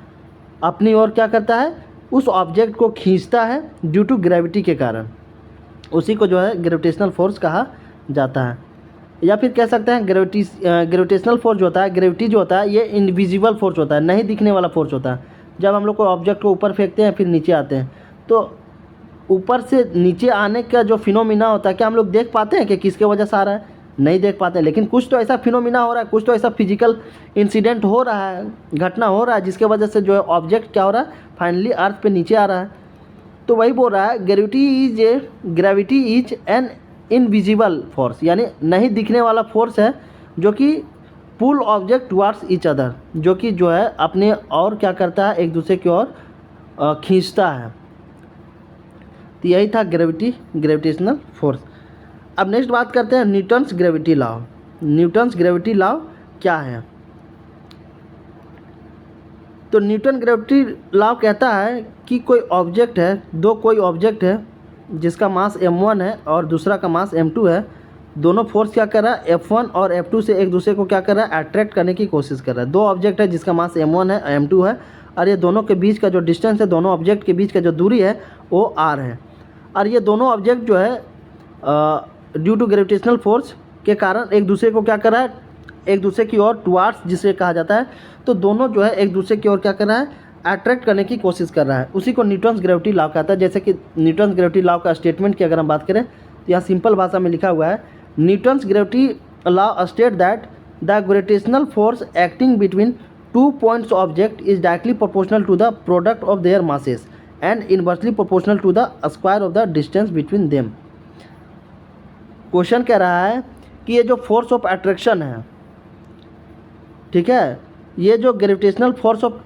अपनी ओर क्या करता है, उस ऑब्जेक्ट को खींचता है ड्यू टू ग्रेविटी के कारण। उसी को जो है ग्रेविटेशनल फोर्स कहा जाता है। या फिर कह सकते हैं ग्रेविटेशनल फोर्स जो होता है, ग्रेविटी जो होता है ये इनविजिबल फोर्स होता है, नहीं दिखने वाला फोर्स होता है। जब हम लोग कोई ऑब्जेक्ट को ऊपर फेंकते हैं फिर नीचे आते हैं, तो ऊपर से नीचे आने का जो फिनोमिना होता है, क्या हम लोग देख पाते हैं कि किसके वजह से आ रहा है? नहीं देख पाते, लेकिन कुछ तो ऐसा फिनोमिना हो रहा है, कुछ तो ऐसा फिजिकल इंसिडेंट हो रहा है, घटना हो रहा है, जिसके वजह से जो है ऑब्जेक्ट क्या हो रहा है, फाइनली अर्थ पे नीचे आ रहा है। तो वही बोल रहा है gravity is an invisible force, यानी नहीं दिखने वाला फोर्स है जो कि पुल ऑब्जेक्ट टुवार्ड्स ईच अदर, जो कि जो है अपने और क्या करता है, एक दूसरे की ओर खींचता है। तो यही था ग्रेविटेशनल फोर्स। अब नेक्स्ट बात करते हैं Newton's gravity law. Newton's gravity law क्या है? तो न्यूटन ग्रेविटी लॉ कहता है कि कोई ऑब्जेक्ट है जिसका मास m1 है और दूसरा का मास m2 है, दोनों फोर्स क्या कर रहा है, F1 और F2 से एक दूसरे को क्या कर रहा है, अट्रैक्ट करने की कोशिश कर रहा है। दो ऑब्जेक्ट है जिसका मास m1 है m2 है, और ये दोनों के बीच का जो डिस्टेंस है, दोनों ऑब्जेक्ट के बीच का जो दूरी है वो r है। और ये दोनों ऑब्जेक्ट जो है ड्यू टू ग्रेविटेशनल फोर्स के कारण एक दूसरे को क्या कर रहा है, एक दूसरे की ओर टुवार्ड्स जिसे कहा जाता है, तो दोनों जो है एक दूसरे की ओर क्या कर रहा है, अट्रैक्ट करने की कोशिश कर रहा है। उसी को न्यूटन्स ग्रेविटी लॉ कहता है। जैसे कि न्यूटन्स ग्रेविटी लॉ का स्टेटमेंट की अगर हम बात करें तो यहाँ सिंपल भाषा में लिखा हुआ है, Newton's gravity law state that the gravitational force acting between two points object is directly proportional to the product of their masses and inversely proportional to the square of the distance between them. Question कह रहा है कि ये जो force of attraction है, ठीक है, ये जो ग्रेविटेशनल फोर्स ऑफ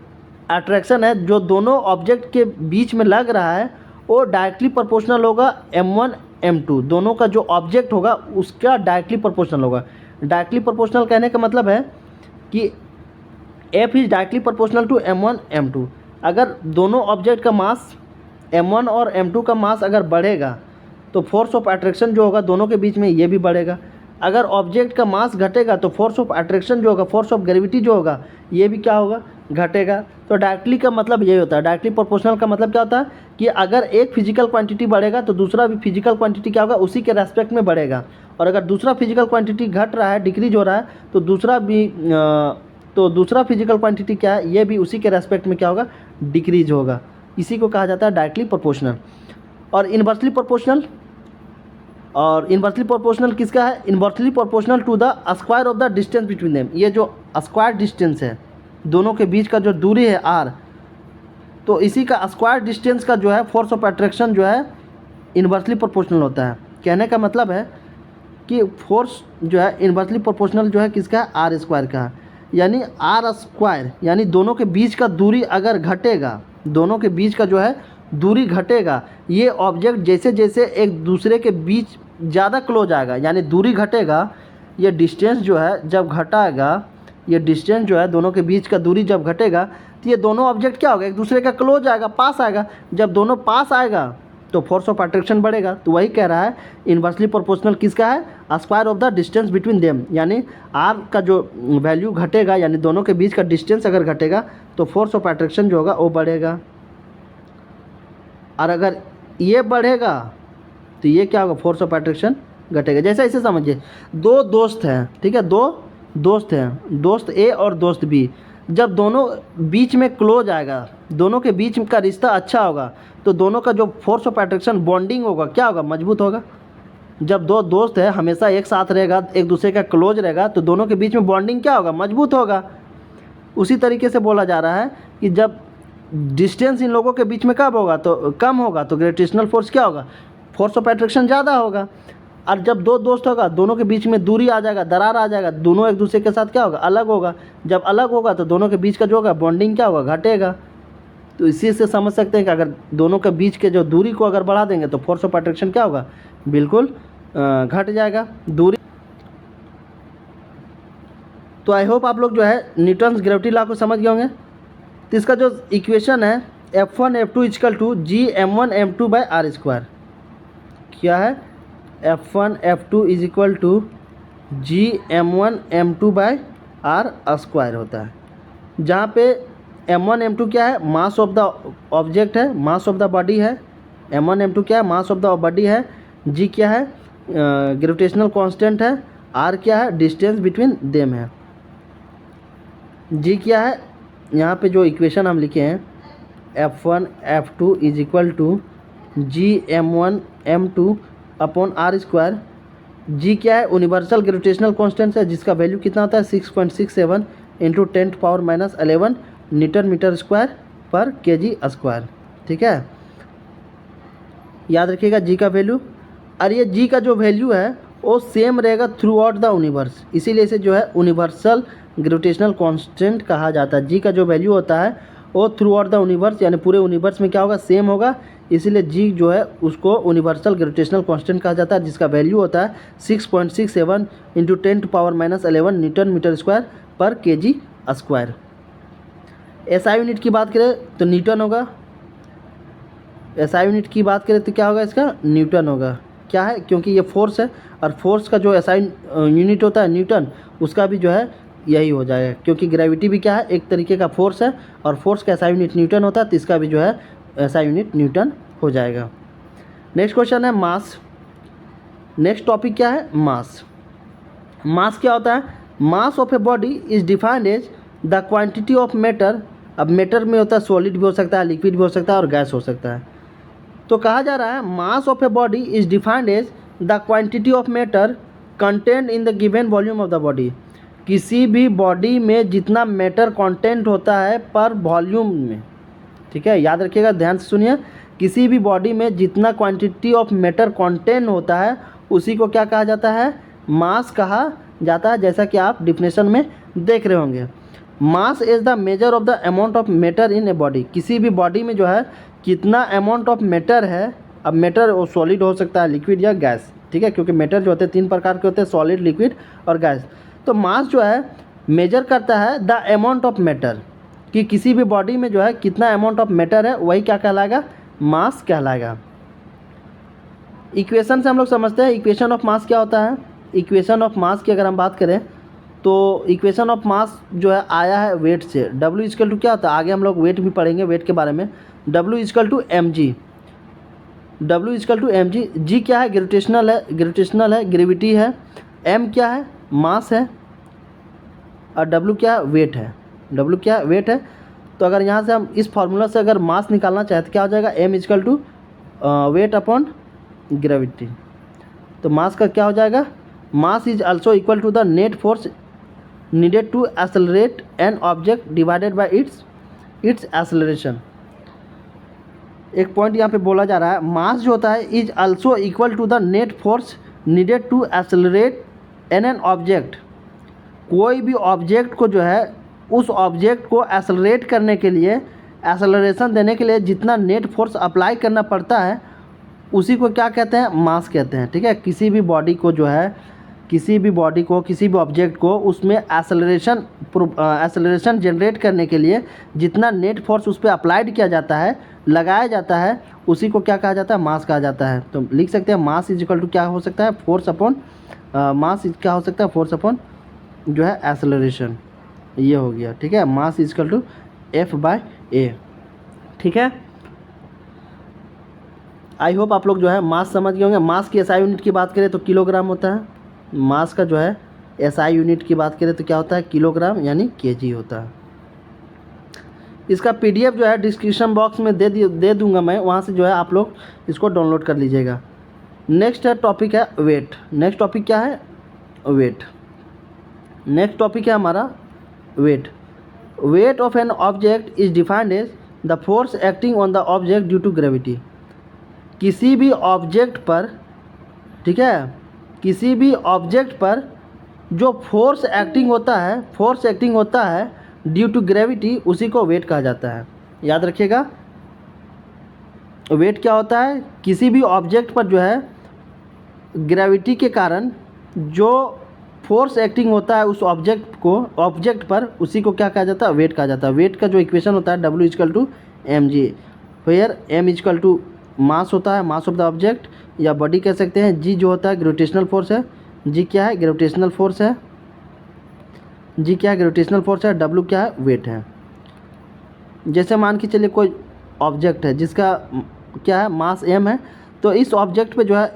अट्रैक्शन है जो दोनों ऑब्जेक्ट के बीच में लग रहा है, वो डायरेक्टली प्रोपोर्शनल होगा m1 m2, दोनों का जो ऑब्जेक्ट होगा उसका डायरेक्टली प्रोपोर्शनल होगा। डायरेक्टली प्रोपोर्शनल कहने का मतलब है कि f is directly proportional to m1 m2। अगर दोनों ऑब्जेक्ट का मास m1 और m2 का मास अगर बढ़ेगा तो फोर्स ऑफ अट्रैक्शन जो होगा दोनों के बीच में ये भी बढ़ेगा। अगर ऑब्जेक्ट का मास घटेगा तो फोर्स ऑफ अट्रैक्शन जो होगा, फोर्स ऑफ ग्रेविटी जो होगा, ये भी क्या होगा, घटेगा। तो डायरेक्टली का मतलब यही होता है। डायरेक्टली प्रोपोर्शनल का मतलब क्या होता है कि अगर एक फिजिकल क्वांटिटी बढ़ेगा तो दूसरा भी फिजिकल क्वांटिटी क्या होगा, उसी के रेस्पेक्ट में बढ़ेगा। और अगर दूसरा फिजिकल क्वांटिटी घट रहा है, डिक्रीज हो रहा है, तो दूसरा फिजिकल क्वांटिटी क्या है, ये भी उसी के रेस्पेक्ट में क्या होगा, डिक्रीज होगा। इसी को कहा जाता है डायरेक्टली प्रोपोर्शनल। और इनवर्सली प्रोपोर्शनल किसका है, inversely proportional to the square of the distance between them. ये जो स्क्वायर डिस्टेंस है, दोनों के बीच का जो दूरी है r, तो इसी का स्क्वायर डिस्टेंस का जो है फोर्स ऑफ अट्रैक्शन जो है इनवर्सली प्रोपोर्शनल होता है। कहने का मतलब है कि फोर्स जो है इनवर्सली प्रोपोर्शनल जो है किसका है, आर स्क्वायर का। यानी आर स्क्वायर, यानी दोनों के बीच का दूरी अगर घटेगा, दोनों के बीच का जो है दूरी घटेगा, ये ऑब्जेक्ट जैसे जैसे एक दूसरे के बीच ज़्यादा क्लोज आएगा, यानी दूरी घटेगा, ये डिस्टेंस जो है जब घटाएगा, ये डिस्टेंस जो है दोनों के बीच का दूरी जब घटेगा तो ये दोनों ऑब्जेक्ट क्या होगा, एक दूसरे का क्लोज आएगा, पास आएगा। जब दोनों पास आएगा तो फोर्स ऑफ अट्रैक्शन बढ़ेगा। तो वही कह रहा है इनवर्सली प्रोपोर्शनल किसका है, square of the distance between them. यानी आर का जो वैल्यू घटेगा, यानी दोनों के बीच का डिस्टेंस अगर घटेगा तो फोर्स ऑफ अट्रैक्शन जो होगा वो बढ़ेगा। और अगर ये बढ़ेगा तो ये क्या होगा, फोर्स ऑफ अट्रैक्शन घटेगा। जैसे इसे समझिए, दो दोस्त हैं, ठीक है, दो दोस्त हैं, दोस्त ए और दोस्त बी। जब दोनों बीच में क्लोज आएगा, दोनों के बीच का रिश्ता अच्छा होगा, तो दोनों का जो फोर्स ऑफ अट्रैक्शन बॉन्डिंग होगा क्या होगा, मजबूत होगा। जब दो दोस्त है हमेशा एक साथ रहेगा, एक दूसरे का क्लोज रहेगा, तो दोनों के बीच में बॉन्डिंग क्या होगा, मजबूत होगा। उसी तरीके से बोला जा रहा है कि जब डिस्टेंस इन लोगों के बीच में कब होगा, तो कम होगा, तो ग्रेविटेशनल फोर्स क्या होगा, फोर्स ऑफ अट्रैक्शन ज़्यादा होगा। और जब दो दोस्त होगा, दोनों के बीच में दूरी आ जाएगा, दरार आ जाएगा, दोनों एक दूसरे के साथ क्या होगा, अलग होगा। जब अलग होगा तो दोनों के बीच का जो होगा बॉन्डिंग क्या होगा, घटेगा। तो इसी से समझ सकते हैं कि अगर दोनों के बीच के जो दूरी को अगर बढ़ा देंगे तो फोर्स ऑफ अट्रैक्शन क्या होगा, बिल्कुल घट जाएगा दूरी। तो आई होप आप लोग जो है न्यूटन्स ग्रेविटी लॉ को समझ गए होंगे। तो इसका जो इक्वेशन है F1 F2 equal to G m1 m2 by r square, क्या है F1 F2 is equal to G m1 m2 by r square होता है, जहाँ पे m1 m2 क्या है, मास ऑफ द ऑब्जेक्ट है, मास ऑफ द बॉडी है। m1 m2 क्या है, मास ऑफ द बॉडी है। g क्या है, ग्रेविटेशनल कांस्टेंट है। r क्या है, डिस्टेंस बिटवीन देम है। g क्या है, यहाँ पे जो इक्वेशन हम लिखे हैं F1 F2 is equal to G m1 m2 upon r square. g क्या है, यूनिवर्सल ग्रेविटेशनल कांस्टेंट है, जिसका वैल्यू कितना होता है 6.67 इंटू 10⁻11 न्यूटन मीटर स्क्वायर पर kg स्क्वायर। ठीक है, याद रखिएगा g का वैल्यू। और ये g का जो वैल्यू है वो सेम रहेगा थ्रू आउट द यूनिवर्स, इसीलिए इसे जो है यूनिवर्सल ग्रेविटेशनल कांस्टेंट कहा जाता है। g का जो वैल्यू होता है वो थ्रू आउट द यूनिवर्स, यानी पूरे यूनिवर्स में क्या होगा, सेम होगा, इसीलिए g जो है उसको यूनिवर्सल ग्रेविटेशनल कांस्टेंट कहा जाता है, जिसका वैल्यू होता है 6.67 इंटू 10⁻11 न्यूटन मीटर स्क्वायर पर kg स्क्वायर। SI यूनिट की बात करें तो न्यूटन होगा। SI यूनिट की बात करें तो क्या होगा, इसका न्यूटन होगा। क्या है, क्योंकि ये फोर्स है और फोर्स का जो SI यूनिट होता है न्यूटन, उसका भी जो है यही हो जाएगा, क्योंकि ग्रेविटी भी क्या है, एक तरीके का फोर्स है और फोर्स का SI यूनिट न्यूटन होता है, तो इसका भी जो है SI यूनिट न्यूटन हो जाएगा। नेक्स्ट क्वेश्चन है मास। नेक्स्ट टॉपिक क्या है, मास। मास क्या होता है, mass of a body is defined as the quantity of matter. अब मैटर में होता है सॉलिड भी हो सकता है, लिक्विड भी हो सकता है और गैस हो सकता है। तो कहा जा रहा है mass of a body is defined as the quantity of matter content in the given volume of the body. किसी भी बॉडी में जितना मैटर कंटेंट होता है पर वॉल्यूम में, ठीक है, याद रखिएगा, ध्यान से सुनिए, किसी भी बॉडी में जितना क्वांटिटी ऑफ मैटर कंटेंट होता है उसी को क्या कहा जाता है, मास कहा जाता है, जैसा कि आप डिफिनेशन में देख रहे होंगे। Mass is the measure of the amount of matter in a body. किसी भी बॉडी में जो है कितना अमाउंट ऑफ मैटर है। अब मैटर वो सॉलिड हो सकता है, लिक्विड या गैस, ठीक है, क्योंकि मैटर जो होते हैं 3 प्रकार के होते हैं, सॉलिड, लिक्विड और गैस। तो मास जो है मेजर करता है द अमाउंट ऑफ मैटर, कि किसी भी बॉडी में जो है कितना अमाउंट ऑफ मैटर है, वही क्या कहलाएगा, मास कहलाएगा। इक्वेशन से हम लोग समझते हैं इक्वेशन ऑफ मास क्या होता है। इक्वेशन ऑफ मास की अगर हम बात करें तो इक्वेशन ऑफ मास जो है आया है वेट से। W इक्वल टू क्या होता है, आगे हम लोग वेट भी पढ़ेंगे, वेट के बारे में। W equal to mg, W equal to mg। g क्या है, ग्रेविटेशनल है, ग्रेविटी है। m क्या है, मास है, और W क्या है, वेट है। W क्या है, वेट है। तो अगर यहाँ से हम इस फार्मूला से अगर मास निकालना चाहें तो क्या हो जाएगा, m equal to weight upon gravity. तो मास का क्या हो जाएगा, mass is also equal to the net force needed to accelerate an object divided by its acceleration. एक पॉइंट यहाँ पे बोला जा रहा है, मास जो होता है is also equal to the net force needed to accelerate an object. कोई भी ऑब्जेक्ट को जो है उस ऑब्जेक्ट को एक्सेलरेट करने के लिए, एक्सेलरेशन देने के लिए जितना नेट फोर्स अप्लाई करना पड़ता है उसी को क्या कहते हैं, मास कहते हैं। ठीक है, किसी भी बॉडी को जो है, किसी भी ऑब्जेक्ट को उसमें एक्सेलरेशन जनरेट करने के लिए जितना नेट फोर्स उस पर अप्लाइड किया जाता है, लगाया जाता है, उसी को क्या कहा जाता है, मास कहा जाता है। तो लिख सकते हैं मास इज इक्वल टू क्या हो सकता है, फोर्स अपॉन मास क्या हो सकता है, फोर्स अपॉन जो है एक्सेलरेशन, ये हो गया। ठीक है, mass is equal to F/A। ठीक है, आई होप आप लोग जो है मास समझ गए होंगे। मास की SI यूनिट की बात करें तो किलोग्राम होता है। मास का जो है SI यूनिट की बात करें तो क्या होता है, किलोग्राम, यानी kg होता है। इसका PDF जो है डिस्क्रिप्शन बॉक्स में दे दूंगा मैं, वहाँ से जो है आप लोग इसको डाउनलोड कर लीजिएगा। नेक्स्ट है टॉपिक है वेट। नेक्स्ट टॉपिक क्या है, वेट। नेक्स्ट टॉपिक है हमारा weight. Weight of an object is defined as the force acting on the object due to gravity. किसी भी ऑब्जेक्ट पर, ठीक है, किसी भी ऑब्जेक्ट पर जो फोर्स एक्टिंग होता है ड्यू टू ग्रेविटी, उसी को वेट कहा जाता है। याद रखिएगा, वेट क्या होता है, किसी भी ऑब्जेक्ट पर जो है ग्रेविटी के कारण जो फोर्स एक्टिंग होता है उस ऑब्जेक्ट पर, उसी को क्या कहा जाता है, वेट कहा जाता है। वेट का जो इक्वेशन होता है W=mg, वेयर m मास होता है, मास ऑफ द ऑब्जेक्ट या बॉडी कह सकते हैं। जी जो होता है ग्रेविटेशनल फोर्स है, जी क्या है, ग्रेविटेशनल फोर्स है, जी क्या है, ग्रेविटेशनल फोर्स है। W क्या है, वेट है। जैसे मान के चलिए कोई ऑब्जेक्ट है जिसका क्या है, मास m है, तो इस ऑब्जेक्ट पे जो है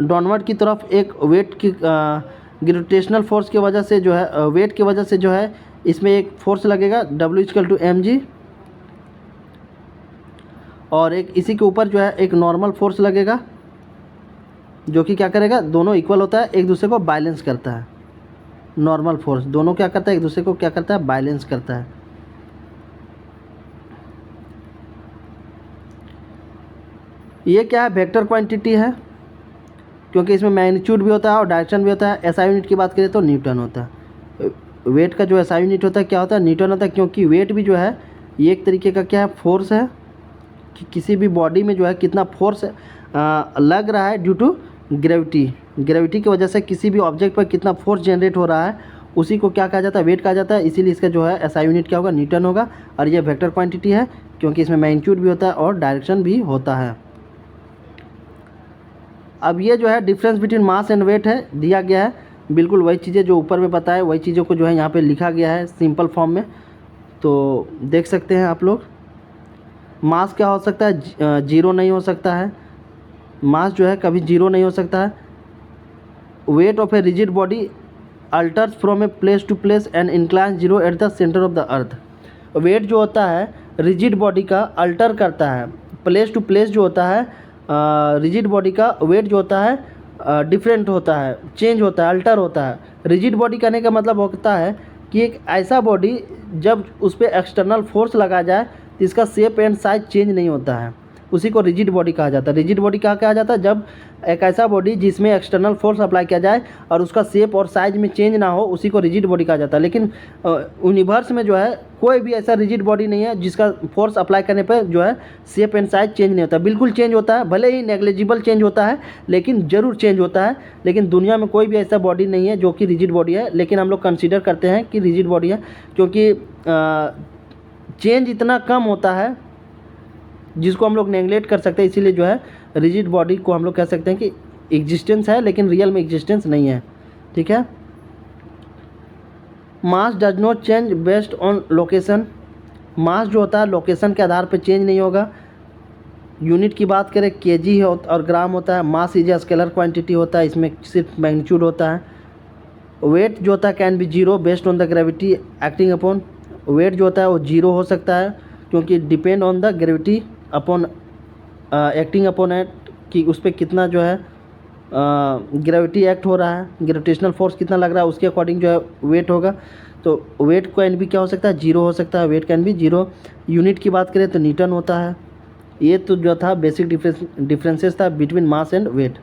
डाउनवर्ड की तरफ एक वेट की ग्रेविटेशनल फोर्स की वजह से जो है, वेट की वजह से जो है इसमें एक फोर्स लगेगा W=mg, और एक इसी के ऊपर जो है एक नॉर्मल फोर्स लगेगा जो कि क्या करेगा, दोनों इक्वल होता है, एक दूसरे को बैलेंस करता है। नॉर्मल फोर्स दोनों क्या करता है, एक दूसरे को क्या करता है, बैलेंस करता है। ये क्या है, वेक्टर क्वांटिटी है, क्योंकि इसमें मैग्नीट्यूड भी होता है और डायरेक्शन भी होता है। एसआई यूनिट की बात करें तो न्यूटन होता है। वेट का जो एसआई यूनिट होता है क्या होता है, न्यूटन होता है, क्योंकि वेट भी जो है ये एक तरीके का क्या है, फोर्स है कि किसी भी बॉडी में जो है कितना फोर्स लग रहा है ड्यू टू ग्रेविटी की वजह से किसी भी ऑब्जेक्ट पर कितना फोर्स जनरेट हो रहा है, उसी को क्या कहा जाता है, वेट कहा जाता है। इसीलिए इसका जो है एसआई यूनिट क्या होगा, न्यूटन होगा। और ये वेक्टर क्वांटिटी है क्योंकि इसमें मैग्नीट्यूड भी होता है और डायरेक्शन भी होता है। अब ये जो है difference between mass and weight है, दिया गया है बिल्कुल वही चीज़ें जो ऊपर में बताए, वही चीज़ों को जो है यहाँ पे लिखा गया है सिंपल फॉर्म में, तो देख सकते हैं आप लोग। मास क्या हो सकता है, जीरो नहीं हो सकता है, मास जो है कभी जीरो नहीं हो सकता है। Weight of a rigid body alters from a place to place and incline zero at the centre of the earth. Weight जो होता है रिजिड बॉडी का अल्टर करता है, प्लेस टू प्लेस जो होता है रिजिड बॉडी का वेट जो होता है डिफरेंट होता है, चेंज होता है, अल्टर होता है। रिजिड बॉडी कहने का मतलब होता है कि एक ऐसा बॉडी जब उस पर एक्सटर्नल फोर्स लगा जाए तो इसका शेप एंड साइज चेंज नहीं होता है, उसी को रिजिड बॉडी कहा जाता है। रिजिड बॉडी क्या कहा जाता है, जब एक ऐसा बॉडी जिसमें एक्सटर्नल फोर्स अप्लाई किया जाए और उसका शेप और साइज में चेंज ना हो, उसी को रिजिड बॉडी कहा जाता है। लेकिन यूनिवर्स में जो है कोई भी ऐसा रिजिड बॉडी नहीं है जिसका फोर्स अप्लाई करने पर जो है शेप एंड साइज चेंज नहीं होता, बिल्कुल चेंज होता है, भले ही नेग्लिजिबल चेंज होता है लेकिन ज़रूर चेंज होता है। लेकिन दुनिया में कोई भी ऐसा बॉडी नहीं है जो कि रिजिड बॉडी है, लेकिन हम लोग कंसिडर करते हैं कि रिजिड बॉडी है क्योंकि चेंज इतना कम होता है जिसको हम लोग नेगलेक्ट कर सकते हैं। इसीलिए जो है रिजिड बॉडी को हम लोग कह सकते हैं कि एग्जिस्टेंस है लेकिन रियल में एग्जिस्टेंस नहीं है। ठीक है। Mass does not change based on location. Mass जो होता है लोकेशन के आधार पर चेंज नहीं होगा। यूनिट की बात करें केजी और ग्राम होता है। Mass is a scalar quantity होता है, इसमें सिर्फ मैग्नीट्यूड होता है। वेट जो होता है can be zero based on the gravity acting upon. Weight जो होता है वो जीरो हो सकता है क्योंकि depend on the gravity upon acting upon at, कि उस पर कितना जो है ग्रेविटी एक्ट हो रहा है, ग्रेविटेशनल फोर्स कितना लग रहा है, उसके अकॉर्डिंग जो है वेट होगा। तो वेट कैन भी क्या हो सकता है, जीरो हो सकता है। वेट कैन भी जीरो। यूनिट की बात करें तो न्यूटन होता है। ये तो जो था बेसिक डिफरेंसेस था बिटवीन मास एंड वेट।